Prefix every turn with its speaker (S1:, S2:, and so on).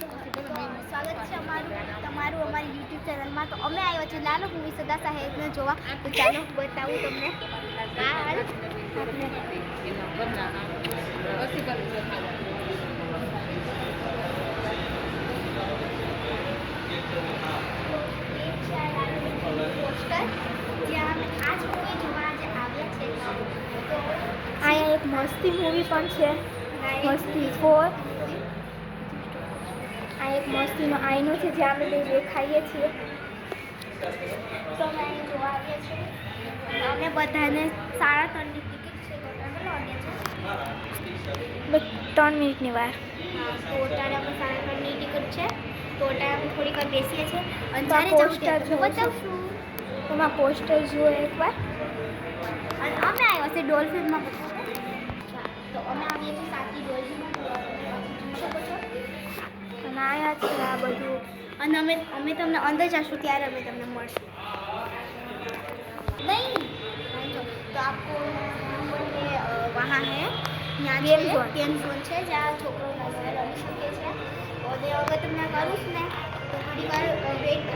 S1: સ્વાગત છે તમારું અમારી યુટ્યુબ ચેનલમાં. તો અમે આવ્યા છીએ નાનો મૂવી સદા સાહેબને જોવા. તો ચાલો બતાવું તમને. પોસ્ટર જ્યાં અમે આ જ મૂવી જોવા આજે આવ્યા છે. તો અહીંયા એક મસ્તી મૂવી પણ છે, મસ્તી 4. આ એક મસ્તીનો આઈનો છે જ્યાં અમે બે દેખાઈએ છીએ. તો અમે અહીં જોવા આવીએ છીએ. અમે બધાને 3:30ની ટિકિટ છે. બસ 3 મિનિટની વાર. હા, તો અત્યારે અમે 3:30ની ટિકિટ છે. તો અત્યારે અમે થોડીક વાર બેસીએ છીએ અને પોસ્ટર બતાવશું. એમાં પોસ્ટર જુઓ એકવાર. અને અમે આવ્યા છે ડોલ્ફિનમાં. તો અમે આવીએ છીએ સાચી ડોલ્ફિનમાં. અને આવ્યા છે આ બધું. અને અમે તમને અંદર જશું ત્યારે અમે તમને મળશું. નહીં તો આપકો વहाँ है यहाँ गेम ઝોન છે જ્યાં છોકરો રમી શકે છે. અને અગર તમને કરું જ ને તો થોડી વાર વેઇટ